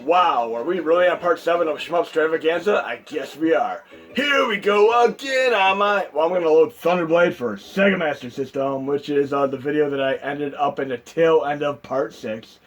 Wow, are we really on part 7 of SHMUP Stravaganza? I guess we are. Here we go again on my... Well, I'm going to load Thunderblade for Sega Master System, which is the video that I ended up in the tail end of part 6.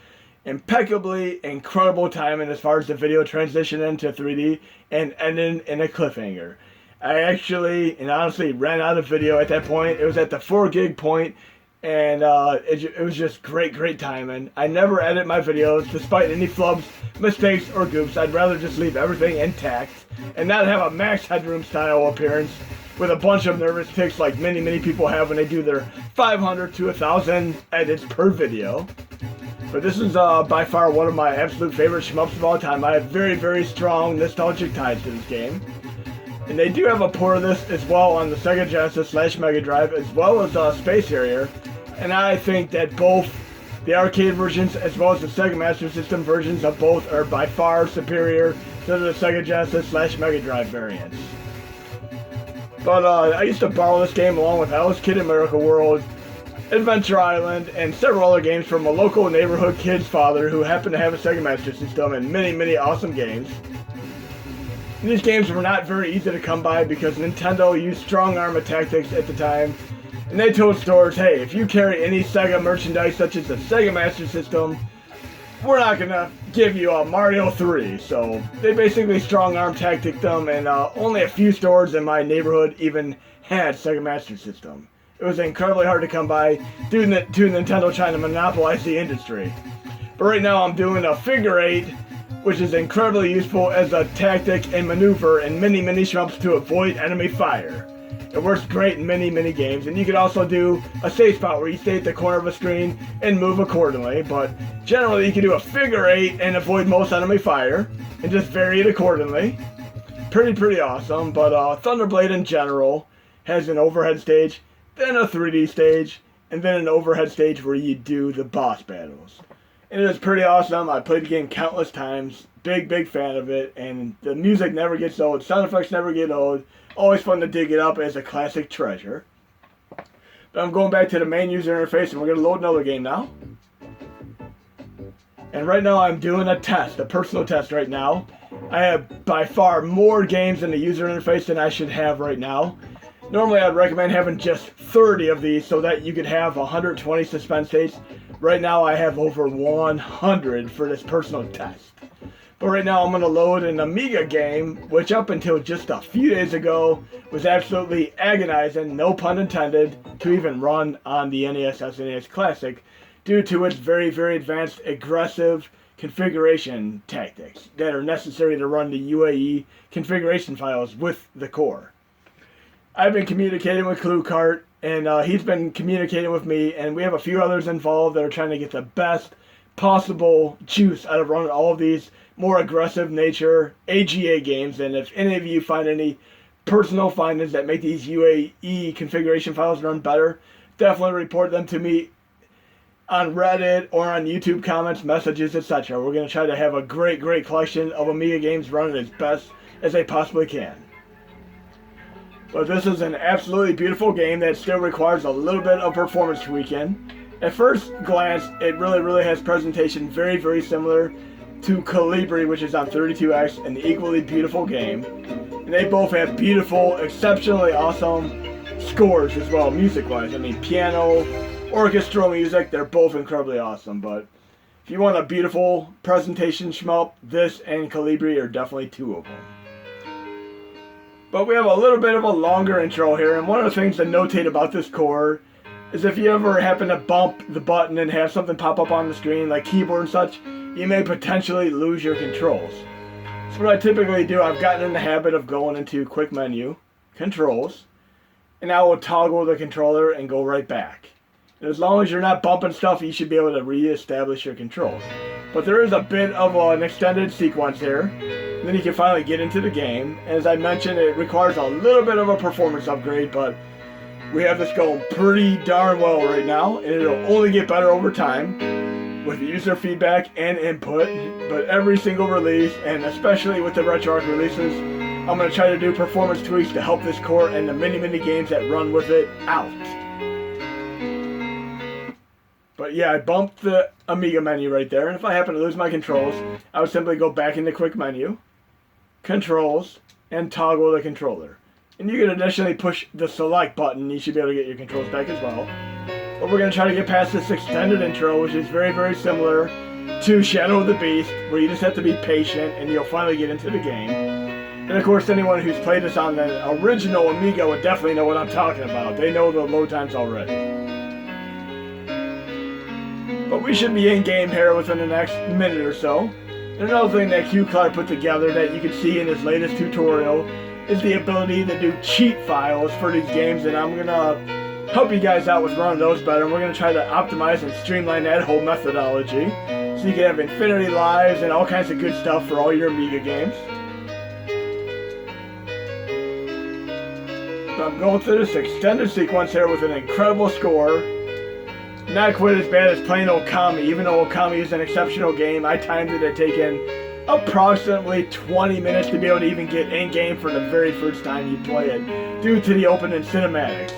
Impeccably incredible timing as far as the video transition into 3D and ending in a cliffhanger. I actually, and honestly, ran out of video at that point. It was at the 4 gig point. And it was just great timing. I never edit my videos, despite any flubs, mistakes, or goofs. I'd rather just leave everything intact and not have a max headroom style appearance with a bunch of nervous tics like many people have when they do their 500 to 1,000 edits per video. But this is by far one of my absolute favorite shmups of all time. I have very strong nostalgic ties to this game. And they do have a port of this as well on the Sega Genesis / Mega Drive, as well as Space Harrier. And I think that both the arcade versions as well as the Sega Master System versions of both are by far superior to the Sega Genesis / Mega Drive variants. But I used to borrow this game along with Alice Kid in Miracle World, Adventure Island, and several other games from a local neighborhood kid's father who happened to have a Sega Master System and many awesome games. And these games were not very easy to come by because Nintendo used strong arm tactics at the time. And they told stores, hey, if you carry any Sega merchandise such as the Sega Master System, we're not going to give you a Mario 3. So they basically strong arm tacticked them, and only a few stores in my neighborhood even had Sega Master System. It was incredibly hard to come by due to Nintendo trying to monopolize the industry. But right now I'm doing a figure 8, which is incredibly useful as a tactic and maneuver in many shmups to avoid enemy fire. It works great in many games, and you can also do a safe spot where you stay at the corner of a screen and move accordingly, but generally you can do a figure 8 and avoid most enemy fire, and just vary it accordingly. Pretty awesome, but Thunderblade in general has an overhead stage, then a 3D stage, and then an overhead stage where you do the boss battles. And it is pretty awesome. I played the game countless times, big fan of it, and the music never gets old, sound effects never get old. Always fun to dig it up as a classic treasure. But I'm going back to the main user interface and we're going to load another game now. And right now I'm doing a test, a personal test right now. I have by far more games in the user interface than I should have right now. Normally I'd recommend having just 30 of these so that you could have 120 suspense states. Right now I have over 100 for this personal test. But right now I'm going to load an Amiga game, which up until just a few days ago was absolutely agonizing, no pun intended, to even run on the NES SNES Classic due to its very advanced aggressive configuration tactics that are necessary to run the UAE configuration files with the core. I've been communicating with qclart, and he's been communicating with me, and we have a few others involved that are trying to get the best possible juice out of running all of these more aggressive nature AGA games. And if any of you find any personal findings that make these UAE configuration files run better, definitely report them to me on Reddit or on YouTube comments, messages, etc. We're going to try to have a great collection of Amiga games running as best as they possibly can. But this is an absolutely beautiful game that still requires a little bit of performance tweaking. At first glance, it really has presentation very similar to Calibri, which is on 32X, an equally beautiful game. And they both have beautiful, exceptionally awesome scores as well, music-wise. I mean, piano, orchestral music, they're both incredibly awesome. But if you want a beautiful presentation shmup, this and Calibri are definitely two of them. But we have a little bit of a longer intro here, and one of the things to notate about this core is if you ever happen to bump the button and have something pop up on the screen, like keyboard and such, you may potentially lose your controls. So what I typically do, I've gotten in the habit of going into quick menu, controls, and I will toggle the controller and go right back. And as long as you're not bumping stuff, you should be able to re-establish your controls. But there is a bit of an extended sequence here, and then you can finally get into the game. As I mentioned, it requires a little bit of a performance upgrade, but we have this going pretty darn well right now, and it'll only get better over time with user feedback and input. But every single release, and especially with the RetroArch releases, I'm going to try to do performance tweaks to help this core and the many games that run with it out. But But yeah, I bumped the Amiga menu right there, and if I happen to lose my controls, I would simply go back into quick menu, controls, and toggle the controller. And you can additionally push the select button, you should be able to get your controls back as well. But we're going to try to get past this extended intro, which is very, very similar to Shadow of the Beast, where you just have to be patient and you'll finally get into the game. And of course, anyone who's played this on the original Amiga would definitely know what I'm talking about. They know the load times already. But we should be in game here within the next minute or so. And another thing that qclart put together that you can see in his latest tutorial is the ability to do cheat files for these games, and I'm going to help you guys out with running those better. We're going to try to optimize and streamline that whole methodology so you can have infinity lives and all kinds of good stuff for all your Amiga games. So I'm going through this extended sequence here with an incredible score. Not quite as bad as playing Okami. Even though Okami is an exceptional game, I timed it at taking approximately 20 minutes to be able to even get in-game for the very first time you play it, due to the opening cinematics.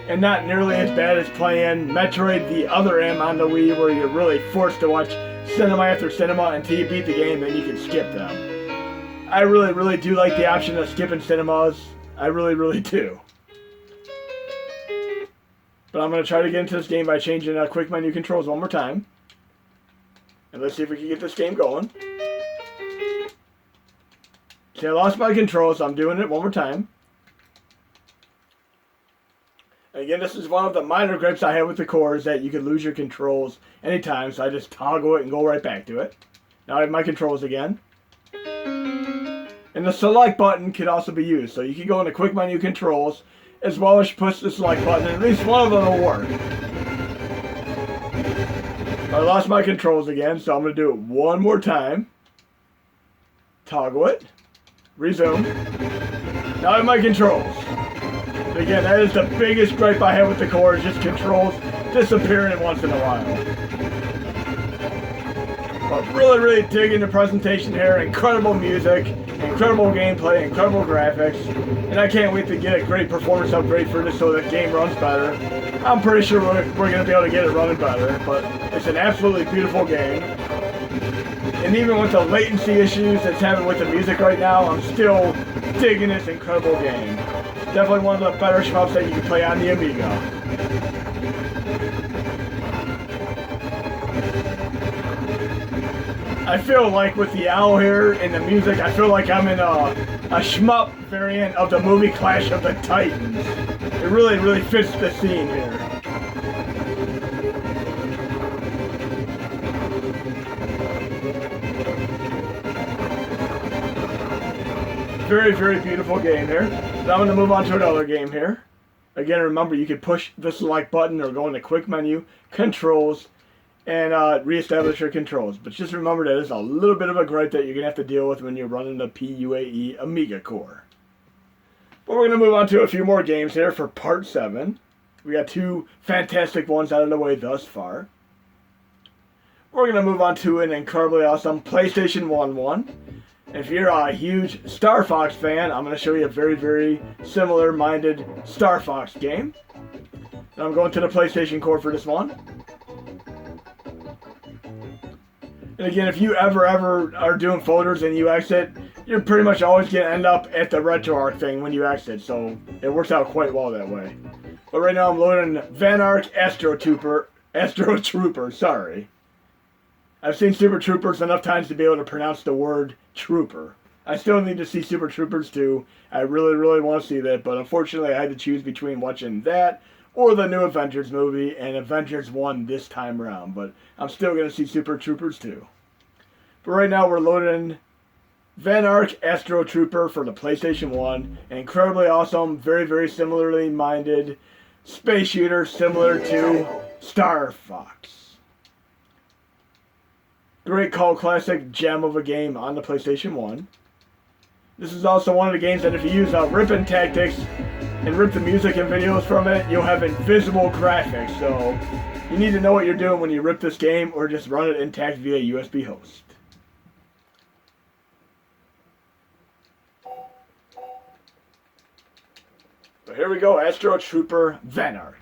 And not nearly as bad as playing Metroid the Other M on the Wii, where you're really forced to watch cinema after cinema until you beat the game, then you can skip them. I really, really do like the option of skipping cinemas. I really, really do. But I'm going to try to get into this game by changing quick menu controls one more time. And let's see if we can get this game going. See, I lost my controls, so I'm doing it one more time. And again, this is one of the minor gripes I have with the core, is that you can lose your controls anytime, so I just toggle it and go right back to it. Now I have my controls again. And the select button could also be used, so you can go into quick menu controls, as well as push the select button, and at least one of them will work. I lost my controls again, so I'm going to do it one more time. Toggle it. Resume. Now I have my controls. But again, that is the biggest gripe I have with the core, is just controls disappearing once in a while. But really, really digging the presentation here. Incredible music, incredible gameplay, incredible graphics. And I can't wait to get a great performance upgrade for this so the game runs better. I'm pretty sure we're going to be able to get it running better, but it's an absolutely beautiful game. And even with the latency issues it's having with the music right now, I'm still digging this incredible game. Definitely one of the better shmups that you can play on the Amiga. I feel like with the owl here and the music, I feel like I'm in a shmup variant of the movie Clash of the Titans. It really, really fits the scene here. Very, very beautiful game here. So I'm going to move on to another game here. Again, remember, you can push the select button or go into quick menu, controls, and reestablish your controls. But just remember that there's a little bit of a gripe that you're going to have to deal with when you're running the PUAE Amiga core. But we're going to move on to a few more games here for part 7. We got 2 fantastic ones out of the way thus far. We're going to move on to an incredibly awesome PlayStation 1 one. If you're a huge Star Fox fan, I'm going to show you a very, very similar-minded Star Fox game. And I'm going to the PlayStation core for this one. And again, if you ever are doing folders and you exit, you're pretty much always going to end up at the RetroArch thing when you exit. So it works out quite well that way. But right now I'm loading Vanarch Astro Trooper, sorry. I've seen Super Troopers enough times to be able to pronounce the word Trooper. I still need to see Super Troopers 2. I really, really want to see that, but unfortunately I had to choose between watching that or the new Avengers movie, and Avengers won this time around, but I'm still going to see Super Troopers 2. But right now we're loading Vanarch Astro Trooper for the PlayStation 1. An incredibly awesome, very, very similarly minded space shooter similar to Star Fox. Great cult classic gem of a game on the PlayStation 1. This is also one of the games that if you use ripping tactics and rip the music and videos from it, you'll have invisible graphics. So you need to know what you're doing when you rip this game, or just run it intact via USB host. So here we go, Astro Trooper Vanarch.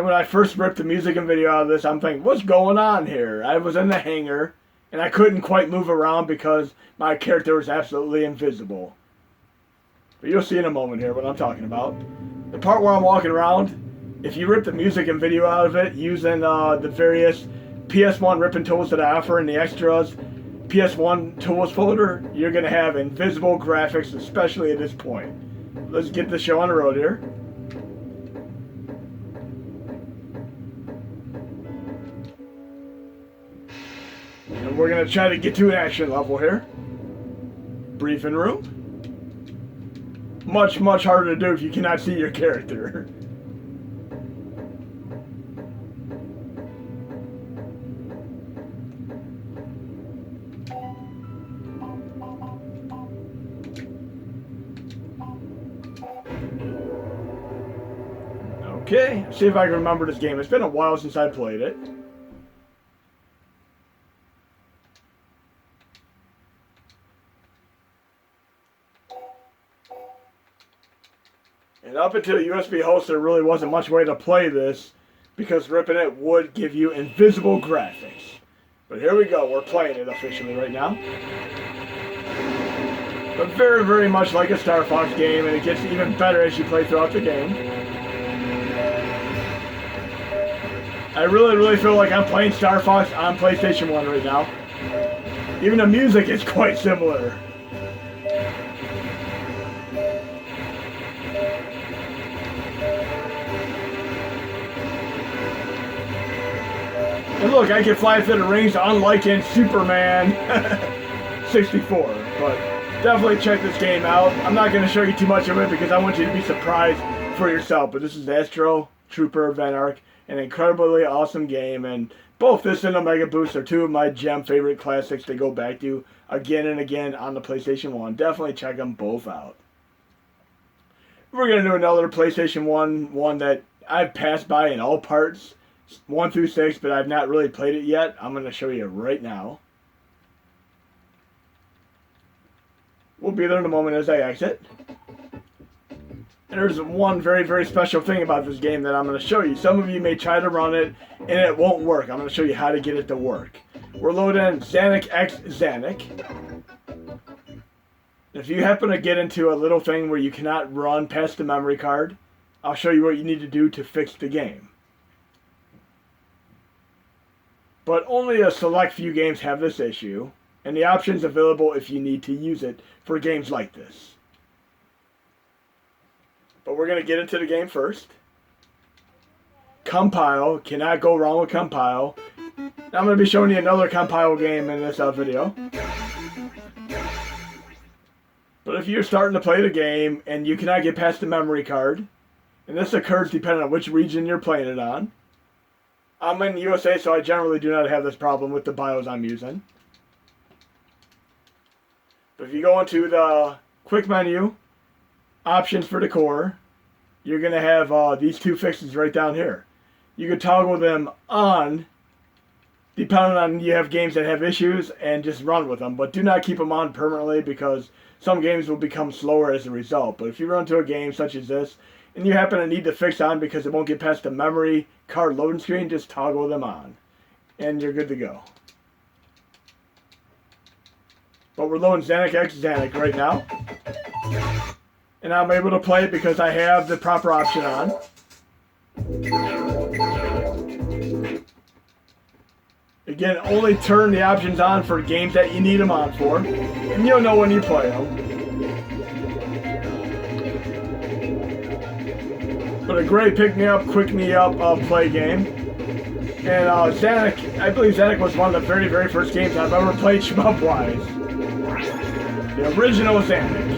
And when I first ripped the music and video out of this, I'm thinking, what's going on here? I was in the hangar, and I couldn't quite move around because my character was absolutely invisible. But you'll see in a moment here what I'm talking about. The part where I'm walking around, if you rip the music and video out of it using the various PS1 ripping tools that I offer in the extras PS1 tools folder, you're going to have invisible graphics, especially at this point. Let's get the show on the road here. And we're going to try to get to an action level here. Briefing room. Much, much harder to do if you cannot see your character. Okay, see if I can remember this game. It's been a while since I played it. And up until USB host, there really wasn't much way to play this because ripping it would give you invisible graphics. But here we go, we're playing it officially right now. But very, very much like a Star Fox game, and it gets even better as you play throughout the game. I really, really feel like I'm playing Star Fox on PlayStation 1 right now. Even the music is quite similar. And look, I can fly through the rings unlike in Superman 64. But definitely check this game out. I'm not going to show you too much of it because I want you to be surprised for yourself. But this is Astro Trooper Van Ark. An incredibly awesome game, and both this and Omega Boost are two of my gem favorite classics to go back to again and again on the PlayStation 1. Definitely check them both out. We're going to do another PlayStation 1 that I've passed by in all parts, 1 through 6, but I've not really played it yet. I'm going to show you right now. We'll be there in a moment as I exit. And there's one very, very special thing about this game that I'm going to show you. Some of you may try to run it, and it won't work. I'm going to show you how to get it to work. We're loading Xanac X Xanac. If you happen to get into a little thing where you cannot run past the memory card, I'll show you what you need to do to fix the game. But only a select few games have this issue, and the option's available if you need to use it for games like this. But we're going to get into the game first. Compile. Cannot go wrong with Compile. Now I'm going to be showing you another Compile game in this video. But if you're starting to play the game and you cannot get past the memory card, and this occurs depending on which region you're playing it on. I'm in the USA, so I generally do not have this problem with the BIOS I'm using. But if you go into the quick menu, options for the core, you're going to have these two fixes right down here. You can toggle them on depending on you have games that have issues and just run with them, but do not keep them on permanently because some games will become slower as a result. But if you run to a game such as this and you happen to need the fix on because it won't get past the memory card loading screen, just toggle them on and you're good to go. But we're loading Xanac X Xanac right now. And I'm able to play it because I have the proper option on. Again, only turn the options on for games that you need them on for. And you'll know when you play them. But a great pick-me-up, quick-me-up play game. And Xanac, I believe Xanac was one of the very, very first games I've ever played shmup-wise. The original Xanac.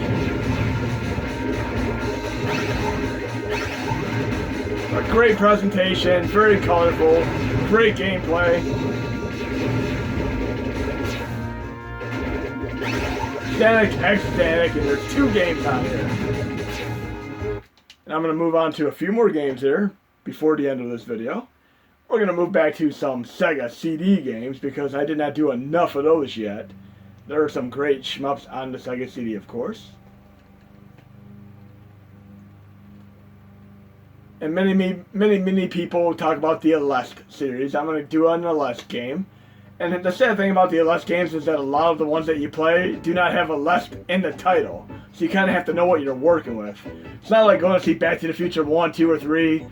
A great presentation, very colorful, great gameplay. Xanac X Xanac, and there's 2 games on here. And I'm going to move on to a few more games here before the end of this video. We're going to move back to some Sega CD games because I did not do enough of those yet. There are some great shmups on the Sega CD, of course. And many people talk about the Aleste series. I'm going to do an Aleste game. And the sad thing about the Aleste games is that a lot of the ones that you play do not have Aleste in the title. So you kind of have to know what you're working with. It's not like going to see Back to the Future 1, 2, or 3.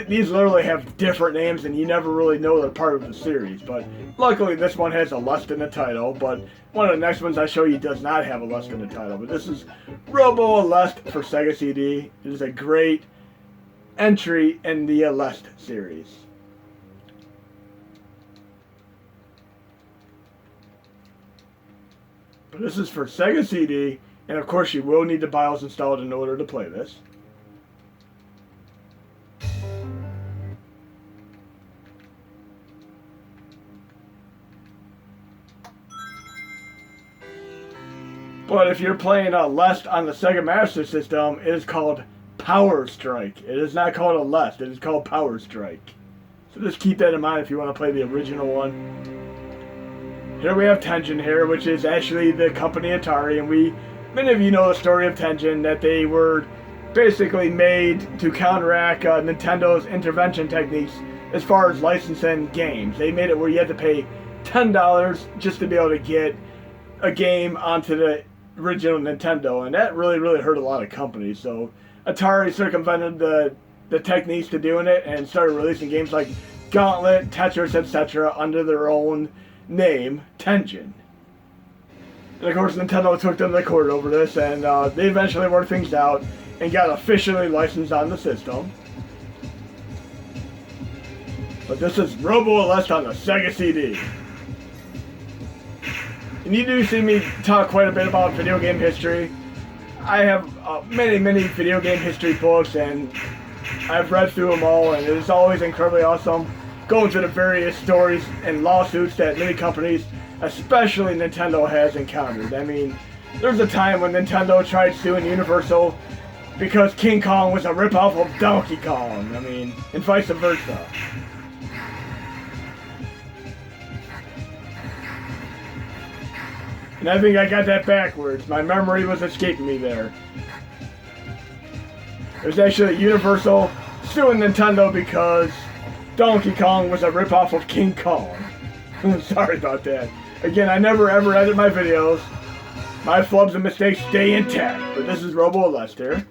These literally have different names and you never really know they're part of the series. But luckily this one has Aleste in the title. But one of the next ones I show you does not have Aleste in the title. But this is Robo Aleste for Sega CD. It is a great entry in the Aleste series. But this is for Sega CD, and of course you will need the BIOS installed in order to play this. But if you're playing Aleste on the Sega Master System, it is called Power Strike. It is not called Aleste, it is called Power Strike. So just keep that in mind if you want to play the original one. Here we have Tengen here, which is actually the company Atari, and many of you know the story of Tengen, that they were basically made to counteract Nintendo's intervention techniques as far as licensing games. They made it where you had to pay $10 just to be able to get a game onto the original Nintendo, and that really hurt a lot of companies. So Atari circumvented the techniques to doing it and started releasing games like Gauntlet, Tetris, etc. under their own name, Tengen. And of course Nintendo took them to court over this, and they eventually worked things out and got officially licensed on the system. But this is Robo Aleste on the Sega CD. And you do see me talk quite a bit about video game history. I have many video game history books, and I've read through them all, and it's always incredibly awesome going through the various stories and lawsuits that many companies, especially Nintendo, has encountered. I mean, there's a time when Nintendo tried suing Universal because King Kong was a ripoff of Donkey Kong. I mean, and vice versa. And I think I got that backwards. My memory was escaping me there. It was actually Universal suing Nintendo because Donkey Kong was a ripoff of King Kong. Sorry about that. Again, I never ever edit my videos. My flubs and mistakes stay intact. But this is Robo Aleste here.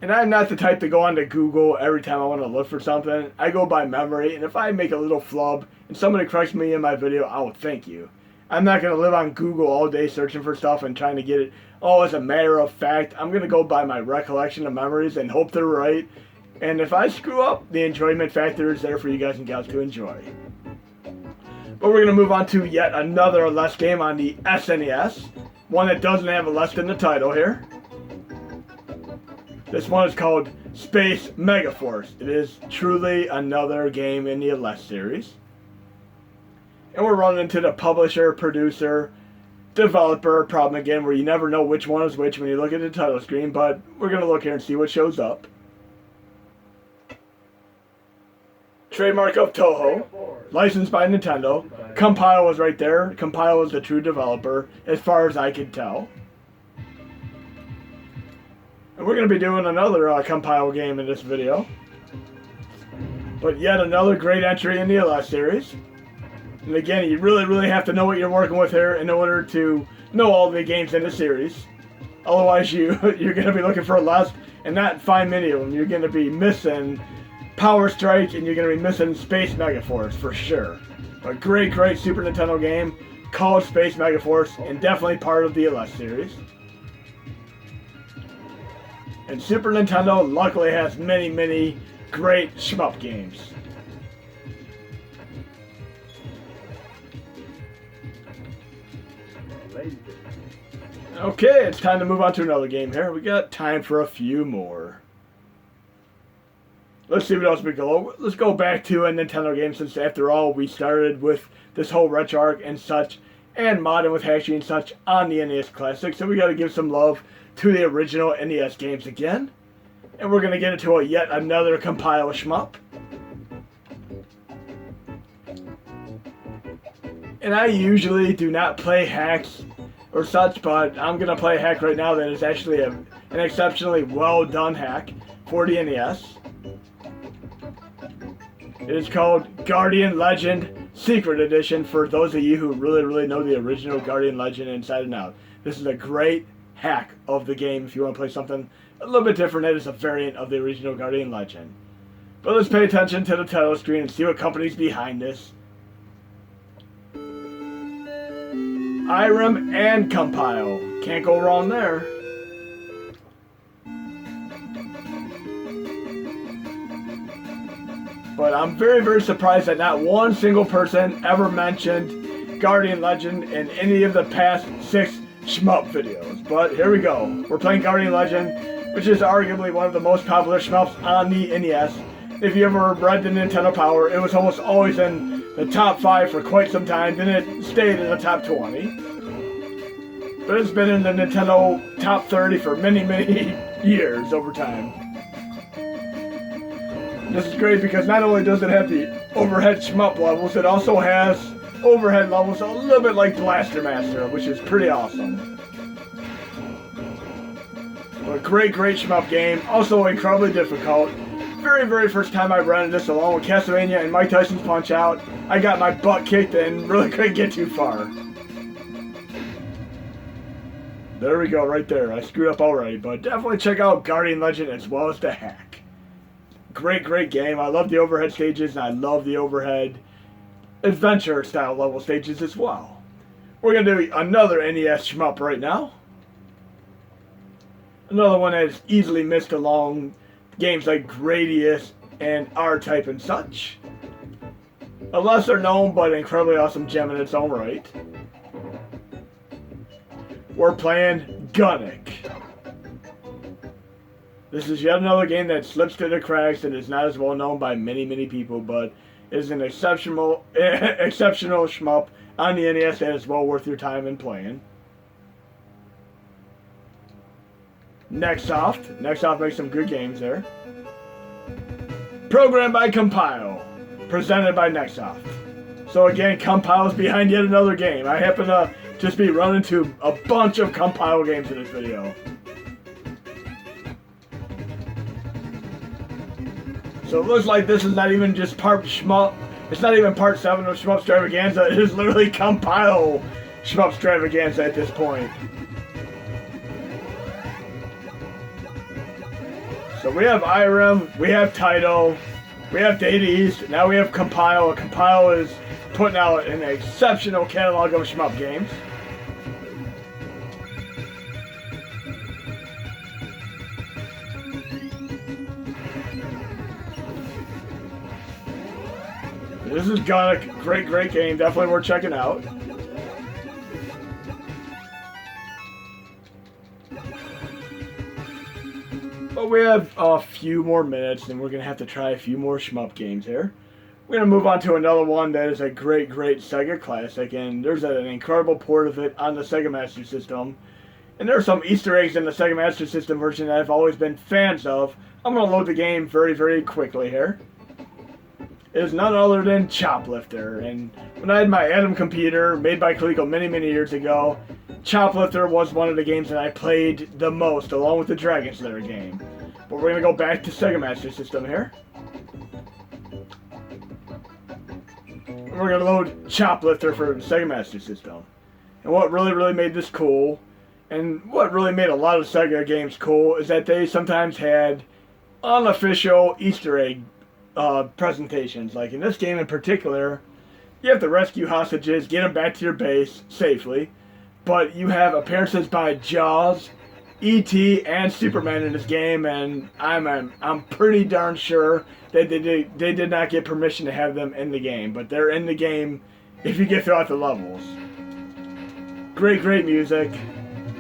And I'm not the type to go onto Google every time I want to look for something. I go by memory, and if I make a little flub and somebody corrects me in my video, I will thank you. I'm not going to live on Google all day searching for stuff and trying to get it all as a matter of fact. I'm going to go by my recollection of memories and hope they're right. And if I screw up, the enjoyment factor is there for you guys and gals to enjoy. But we're going to move on to yet another Aleste game on the SNES. One that doesn't have Aleste in the title here. This one is called Space Megaforce. It is truly another game in the Aleste series. And we're running into the publisher, producer, developer problem again, where you never know which one is which when you look at the title screen, but we're going to look here and see what shows up. Trademark of Toho, licensed by Nintendo. Compile was right there. Compile was the true developer, as far as I could tell. And we're going to be doing another Compile game in this video. But yet another great entry in the Aleste series. And again, you really have to know what you're working with here in order to know all the games in the series. Otherwise, you're going to be looking for Aleste and not find many of them. You're going to be missing Power Strike and you're going to be missing Space Megaforce for sure. A great Super Nintendo game called Space Megaforce and definitely part of the Aleste series. And Super Nintendo luckily has many great shmup games. Okay, it's time to move on to another game here. We got time for a few more. Let's see what else we go. Let's go back to a Nintendo game, since after all we started with this whole RetroArch and such, and modding with Hashi and such on the NES Classic. So we got to give some love to the original NES games again. And we're going to get into yet another compile shmup. And I usually do not play hacks or such, but I'm going to play a hack right now that is actually an exceptionally well done hack. for the NES. It is called Guardian Legend Secret Edition for those of you who really know the original Guardian Legend inside and out. This is a great hack of the game if you want to play something a little bit different that is a variant of the original Guardian Legend. But let's pay attention to the title screen and see what company's behind this. Irem and Compile. Can't go wrong there. But I'm very surprised that not one single person ever mentioned Guardian Legend in any of the past 6 SHMUP videos. But here we go. We're playing Guardian Legend, which is arguably one of the most popular SHMUPs on the NES. If you ever read the Nintendo Power, it was almost always in the top 5 for quite some time, then it stayed in the top 20. But it's been in the Nintendo top 30 for many years over time. This is great because not only does it have the overhead shmup levels, it also has overhead levels a little bit like Blaster Master, which is pretty awesome. But a great shmup game, also incredibly difficult. Very first time I rented this along with Castlevania and Mike Tyson's Punch-Out, I got my butt kicked and really couldn't get too far. There we go, right there. I screwed up already, but definitely check out Guardian Legend as well as the hack. Great game. I love the overhead stages, and I love the overhead adventure style level stages as well. We're going to do another NES shmup right now. Another one that is easily missed along games like Gradius and R-Type and such. A lesser known but incredibly awesome gem in its own right. We're playing Gunnick. This is yet another game that slips through the cracks and is not as well known by many people, but is an exceptional shmup on the NES that is well worth your time in playing. Nextsoft makes some good games there. Programmed by Compile, presented by Nextsoft. So again, Compile's behind yet another game. I happen to just be running to a bunch of Compile games in this video. So it looks like this is not even just part shmup. It's not even part 7 of SHMUP Stravaganza. It is literally Compile SHMUP Stravaganza at this point. So we have Irem, we have Title, we have Data East, now we have Compile. Compile is putting out an exceptional catalog of shmup games. This is got a great game, definitely worth checking out. But we have a few more minutes and we're going to have to try a few more shmup games here. We're going to move on to another one that is a great Sega classic, and there's an incredible port of it on the Sega Master System. And there are some Easter eggs in the Sega Master System version that I've always been fans of. I'm going to load the game very quickly here. It is none other than Choplifter, and when I had my Atom computer made by Coleco many years ago, Choplifter was one of the games that I played the most, along with the Dragon Slayer game. But we're going to go back to Sega Master System here. And we're going to load Choplifter for the Sega Master System. And what really made this cool, and what really made a lot of Sega games cool, is that they sometimes had unofficial Easter egg presentations. Like in this game in particular, you have to rescue hostages, get them back to your base safely, but you have appearances by Jaws, E.T., and Superman in this game, and I'm pretty darn sure that they did not get permission to have them in the game, but they're in the game if you get throughout the levels. Great music,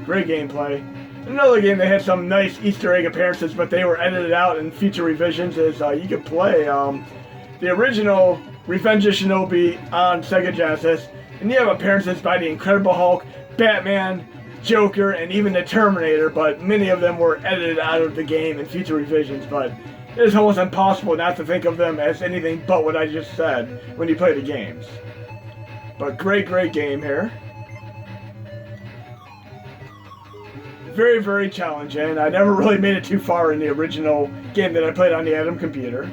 great gameplay. Another game that had some nice Easter egg appearances, but they were edited out in future revisions, is you could play the original Revenge of Shinobi on Sega Genesis, and you have appearances by the Incredible Hulk, Batman, Joker, and even the Terminator, but many of them were edited out of the game in future revisions, but it is almost impossible not to think of them as anything but what I just said when you play the games. But great game here. Very, very challenging. I never really made it too far in the original game that I played on the Atom computer.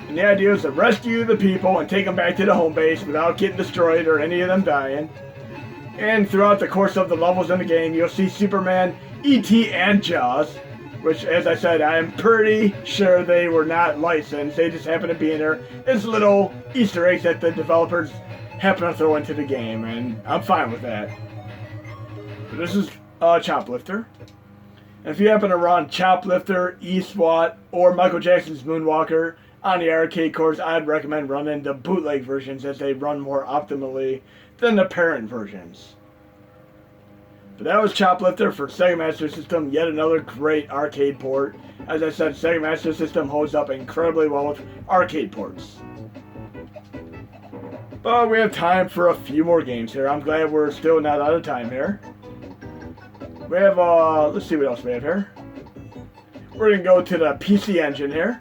And the idea is to rescue the people and take them back to the home base without getting destroyed or any of them dying. And throughout the course of the levels in the game, you'll see Superman, E.T., and Jaws, which, as I said, I am pretty sure they were not licensed. They just happen to be in there as little Easter eggs that the developers happen to throw into the game, and I'm fine with that. But this is Choplifter. And if you happen to run Choplifter, E-SWAT, or Michael Jackson's Moonwalker on the arcade cores, I'd recommend running the bootleg versions as they run more optimally than the parent versions. But that was Choplifter for Sega Master System, yet another great arcade port. As I said, Sega Master System holds up incredibly well with arcade ports. But we have time for a few more games here. I'm glad we're still not out of time here. We have, let's see what else we have here. We're going to go to the PC Engine here.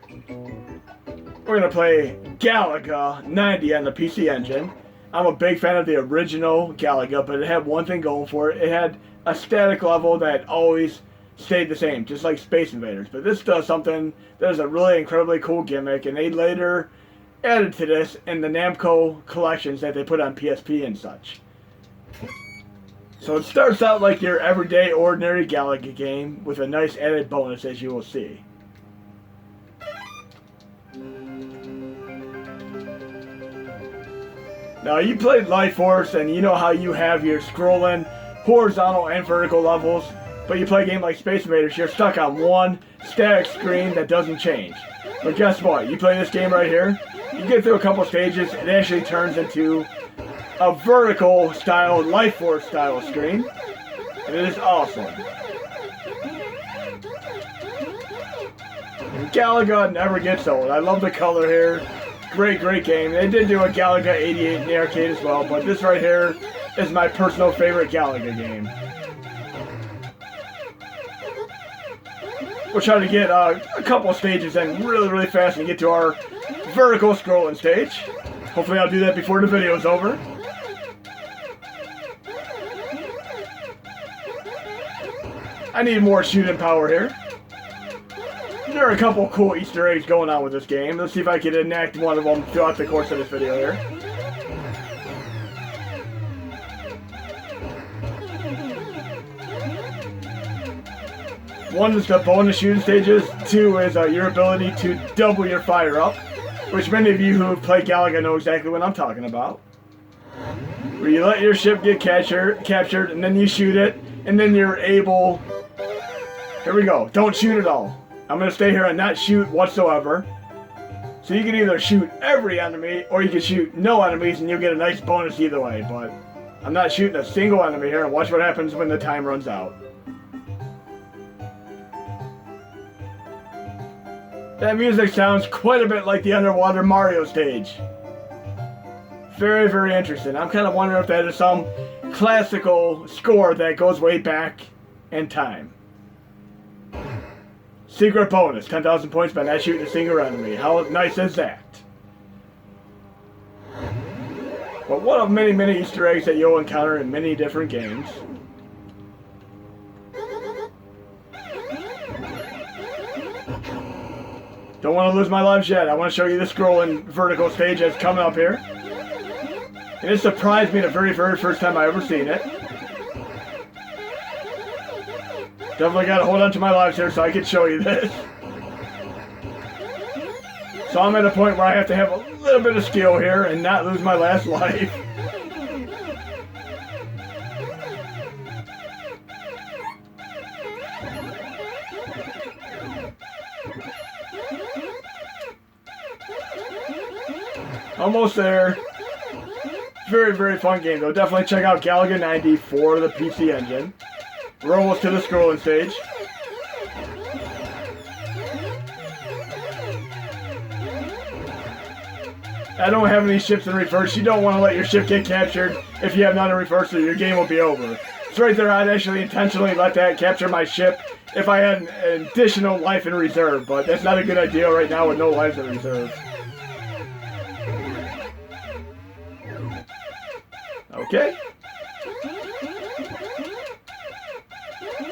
We're going to play Galaga 90 on the PC Engine. I'm a big fan of the original Galaga, but it had one thing going for it. It had a static level that always stayed the same, just like Space Invaders. But this does something that is a really incredibly cool gimmick, and they later added to this in the Namco collections that they put on PSP and such. So it starts out like your everyday, ordinary Galaga game with a nice added bonus, as you will see. Now, you played Life Force, and you know how you have your scrolling horizontal and vertical levels, but you play a game like Space Invaders, you're stuck on one static screen that doesn't change. But guess what? You play this game right here, you get through a couple stages, it actually turns into a vertical style, Life Force style screen, and it is awesome. And Galaga never gets old. I love the color here. Great, great game. They did do a Galaga 88 in the arcade as well, but this right here is my personal favorite Galaga game. We'll try to get a couple stages in really, really fast and get to our vertical scrolling stage. Hopefully I'll do that before the video is over. I need more shooting power here. There are a couple cool Easter eggs going on with this game. Let's see if I can enact one of them throughout the course of this video here. One is the bonus shooting stages. Two is your ability to double your fire up, which many of you who have played Galaga know exactly what I'm talking about. Where you let your ship get captured, and then you shoot it, and then you're able... Here we go. Don't shoot at all. I'm going to stay here and not shoot whatsoever. So you can either shoot every enemy, or you can shoot no enemies, and you'll get a nice bonus either way. But I'm not shooting a single enemy here, and watch what happens when the time runs out. That music sounds quite a bit like the underwater Mario stage. Very, very interesting. I'm kind of wondering if that is some classical score that goes way back in time. Secret bonus, 10,000 points by not shooting a single enemy. How nice is that? But one of many, many Easter eggs that you'll encounter in many different games. Don't want to lose my lives yet. I want to show you the scrolling vertical stage that's coming up here. And it surprised me the very, very first time I ever seen it. Definitely got to hold on to my lives here so I can show you this. So I'm at a point where I have to have a little bit of skill here and not lose my last life. Almost there. Very, very fun game though. Definitely check out Galaga 90 for the PC Engine. We're almost to the scrolling stage. I don't have any ships in reverse. You don't want to let your ship get captured if you have none in reverse, or your game will be over. So right there, I'd actually intentionally let that capture my ship if I had an additional life in reserve, but that's not a good idea right now with no lives in reserve. Okay.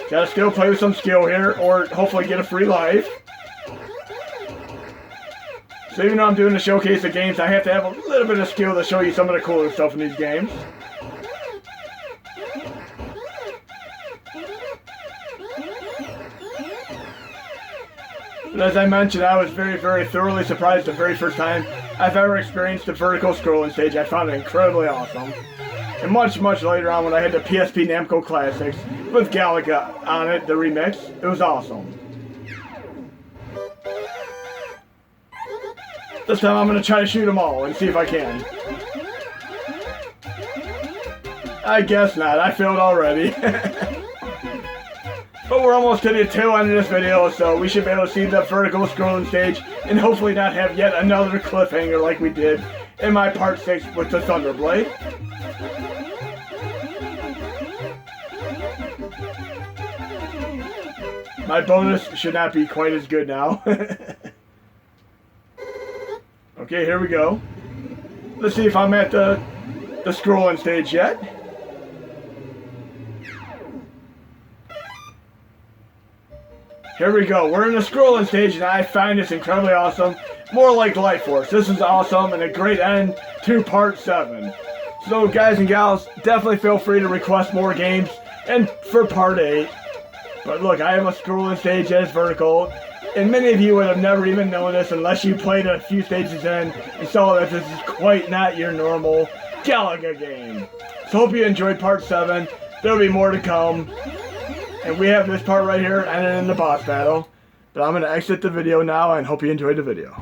Gotta still play with some skill here, or hopefully get a free life. So even though I'm doing a showcase of games, I have to have a little bit of skill to show you some of the cooler stuff in these games. But as I mentioned, I was very, very thoroughly surprised the very first time I've ever experienced the vertical scrolling stage. I found it incredibly awesome. And much, much later on when I had the PSP Namco Classics with Galaga on it, the remix, it was awesome. This time I'm going to try to shoot them all and see if I can. I guess not. I failed already. But we're almost to the tail end of this video, so we should be able to see the vertical scrolling stage and hopefully not have yet another cliffhanger like we did in my part 6 with the Thunderblade. My bonus should not be quite as good now. Okay, here we go. Let's see if I'm at the scrolling stage yet. Here we go. We're in the scrolling stage and I find this incredibly awesome. More like Life Force. This is awesome and a great end to part 7. So guys and gals, definitely feel free to request more games and for part 8. But look, I have a scrolling stage that is vertical. And many of you would have never even known this unless you played a few stages in and saw that this is quite not your normal Galaga game. So hope you enjoyed part 7. There'll be more to come. And we have this part right here, ending in the boss battle. But I'm going to exit the video now and hope you enjoyed the video.